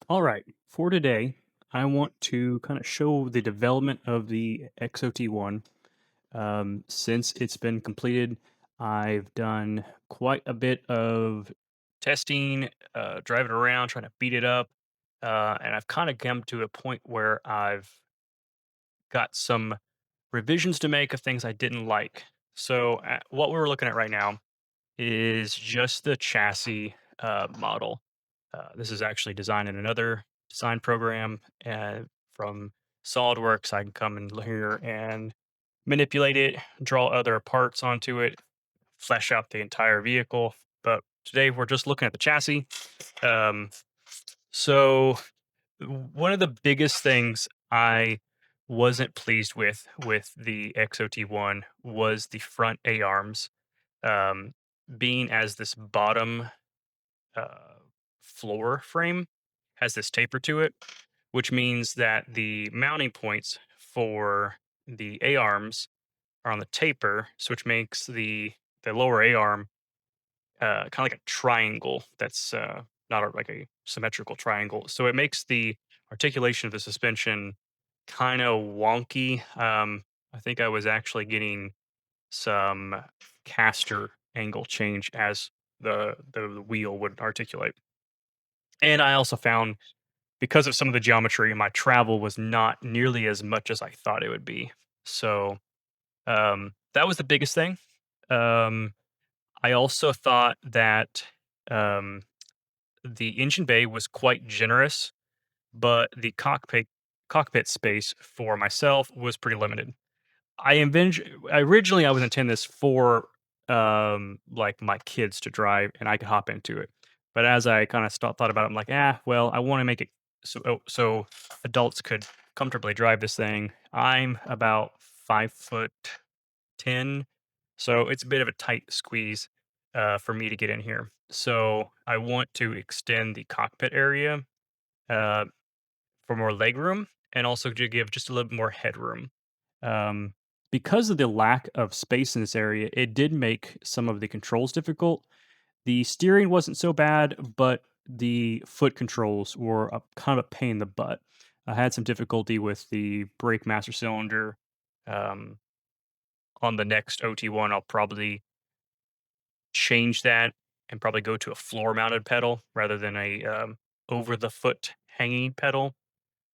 All right, for today, I want to kind of show the development of the XOT-1. Since it's been completed, I've done quite a bit of testing, driving around, trying to beat it up, and I've kind of come to a point where I've got some revisions to make of things I didn't like. So, what we're looking at right now is just the chassis model. This is actually designed in another design program from SolidWorks. I can come in here and manipulate it, draw other parts onto it, flesh out the entire vehicle. But today we're just looking at the chassis. Um, one of the biggest things I wasn't pleased with the XOT-1 was the front A arms, um, being as this bottom uh, floor frame has this taper to it, which means that the mounting points for the A arms are on the taper, so which makes the lower A arm kind of like a triangle. That's not like a symmetrical triangle. So it makes the articulation of the suspension kind of wonky. I think I was actually getting some caster angle change as the wheel would articulate. And I also found because of some of the geometry, my travel was not nearly as much as I thought it would be. So that was the biggest thing. Um, I also thought that um, the engine bay was quite generous, but the cockpit space for myself was pretty limited. I was intending this for, like, my kids to drive, and I could hop into it. But as I kinda thought about it, I'm like, "Ah, well, I wanna make it so adults could comfortably drive this thing." I'm about 5'10", so it's a bit of a tight squeeze, for me to get in here. So, I want to extend the cockpit area, uh for more legroom and also to give just a little bit more headroom. Um, because of the lack of space in this area, it did make some of the controls difficult. The steering wasn't so bad, but the foot controls were a kind of a pain in the butt. I had some difficulty with the brake master cylinder. Um, on the next OT1, I'll probably change that and probably go to a floor mounted pedal rather than a over the foot hanging pedal.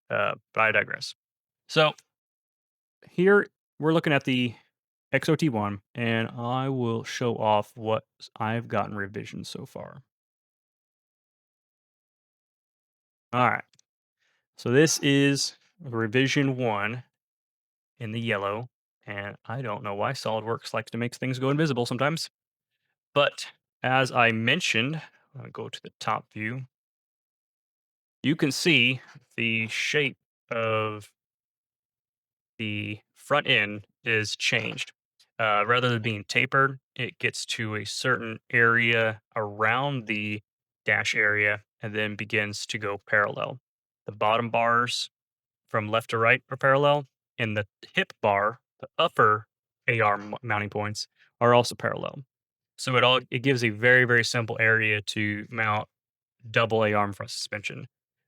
But I digress. So here we're looking at the XOT-1, and I will show off what I've gotten revisions so far. All right. So this is revision 1 in the yellow, and I don't know why SolidWorks likes to make things go invisible sometimes. But as I mentioned, I'll go to the top view. You can see the shape of the front end is changed. Rather than being tapered, it gets to a certain area around the dash area and then begins to go parallel. The bottom bars from left to right are parallel, and the hip bar, the upper AR mounting points, are also parallel. So it gives a very simple area to mount double A arm front suspension.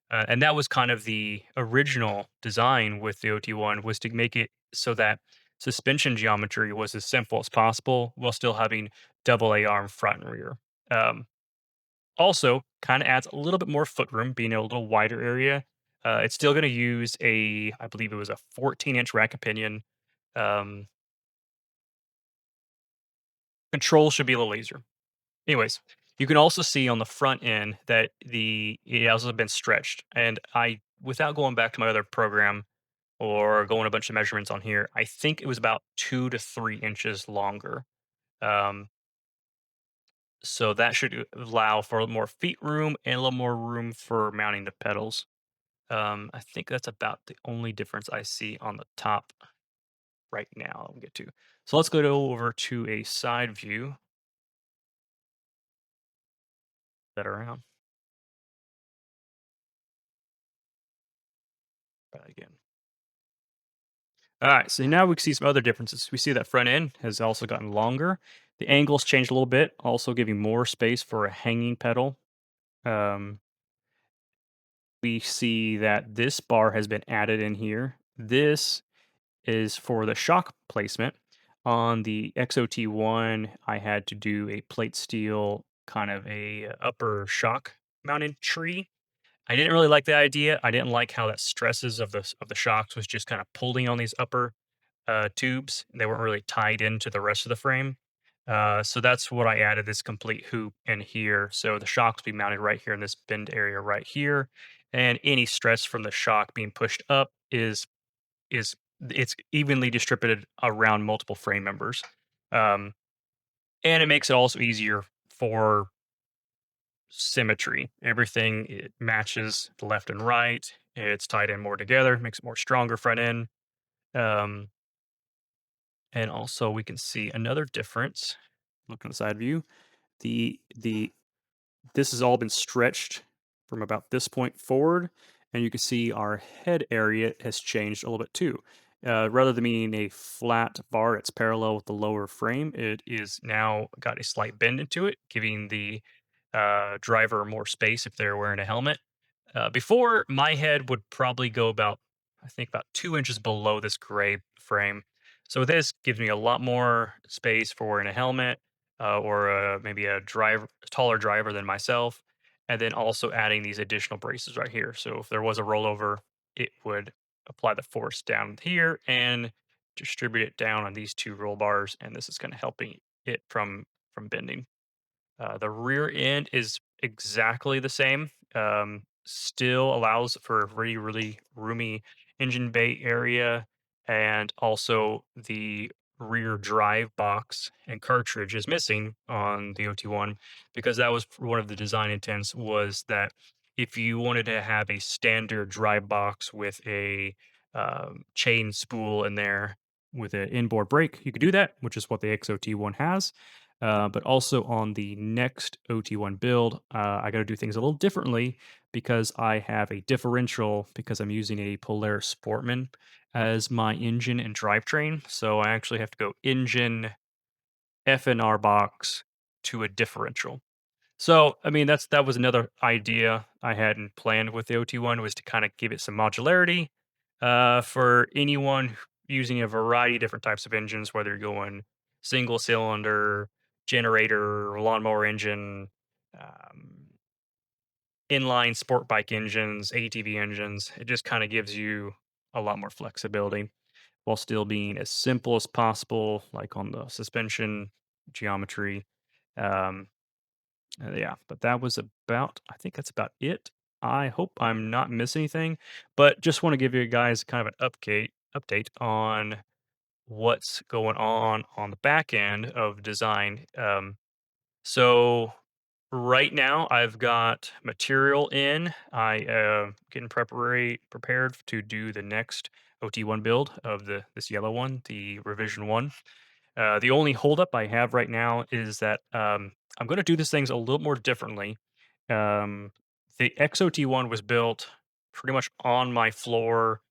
And that was kind of the original design with the OT1 was to make it so that suspension geometry was as simple as possible while still having double A arm front and rear. Um, Also, kind of adds a little bit more footroom, being a little wider area. It's still going to use I believe it was a 14-inch rack of pinion. Um, Control should be a little easier. Anyways, you can also see on the front end that it has also been stretched. And without going back to my other program or going a bunch of measurements on here, I think it was about 2 to 3 inches longer. Um, so that should allow for a little more feet room and a little more room for mounting the pedals. I think that's about the only difference I see on the top right now. I'll get to. So let's go over to a side view that around. Try that again. All right, so now we can see some other differences. We see that front end has also gotten longer. The angle's changed a little bit, also giving more space for a hanging pedal. Um, we see that this bar has been added in here. This is for the shock placement. On the XOT-1, I had to do a plate steel kind of a upper shock mounted tree. I didn't really like the idea. I didn't like how that stresses of the shocks was just kind of pulling on these upper tubes. They weren't really tied into the rest of the frame. So that's what I added this complete hoop in here. So the shocks be mounted right here in this bend area right here. And any stress from the shock being pushed up is it's evenly distributed around multiple frame members. Um, and it makes it also easier for symmetry. Everything it matches the left and right. It's tied in more together, makes it more stronger front end. Um, and also we can see another difference. Look on the side view. The this has all been stretched from about this point forward, and you can see our head area has changed a little bit too. Rather than being a flat bar that's parallel with the lower frame, it is now got a slight bend into it, giving the driver more space if they're wearing a helmet. Before, my head would probably go about, I think, about 2 inches below this gray frame. So this gives me a lot more space for wearing a helmet or maybe a taller driver than myself, and then also adding these additional braces right here. So if there was a rollover, it would apply the force down here and distribute it down on these two roll bars, and this is kind of helping it from bending. The rear end is exactly the same. Still allows for a really, really roomy engine bay area, and also the rear drive box and cartridge is missing on the OT1 because that was one of the design intents was that if you wanted to have a standard drive box with a chain spool in there with an inboard brake, you could do that, which is what the XOT1 has. But also on the next OT1 build, I got to do things a little differently because I have a differential because I'm using a Polaris Sportman as my engine and drivetrain. So I actually have to go engine FNR box to a differential. So, I mean, that was another idea I hadn't planned with the OT1 was to kind of give it some modularity for anyone using a variety of different types of engines, whether you're going single cylinder, generator, lawnmower engine, um, inline sport bike engines, ATV engines. It just kind of gives you a lot more flexibility while still being as simple as possible, like on the suspension geometry. Um, yeah, but that was about I think that's about it. I hope I'm not missing anything, but just want to give you guys kind of an update on what's going on the back end of design. So right now I've got material in. I getting prepared to do the next OT1 build of this yellow one, the revision one. The only holdup I have right now is that I'm going to do these things a little more differently. The XOT1 was built pretty much on my floor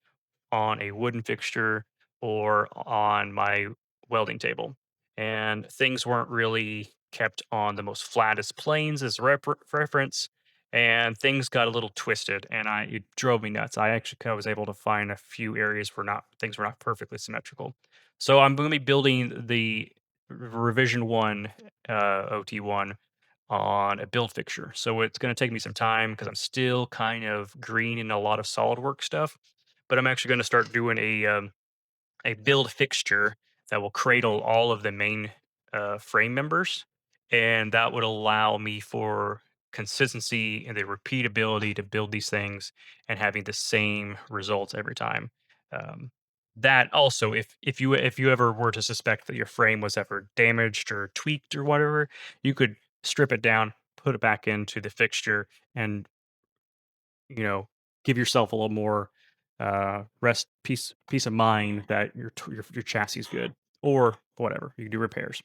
on a wooden fixture or on my welding table. And things weren't really kept on the most flattest planes as reference. And things got a little twisted, and it drove me nuts. I actually was able to find a few areas where not things were not perfectly symmetrical. So I'm going to be building the revision one OT1 on a build fixture. So it's going to take me some time because I'm still kind of green in a lot of SolidWorks stuff, but I'm actually going to start doing a build fixture that will cradle all of the main frame members, and that would allow me for consistency and the repeatability to build these things and having the same results every time. Um, that also, if you ever were to suspect that your frame was ever damaged or tweaked or whatever, you could strip it down, put it back into the fixture, and you know, give yourself a little more rest peace of mind that your chassis is good or whatever. You can do repairs.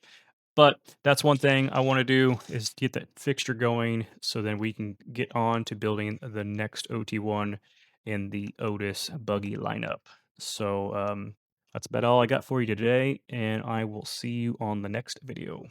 But that's one thing I want to do is get that fixture going so then we can get on to building the next OT1 in the Otis buggy lineup. So that's about all I got for you today, and I will see you on the next video.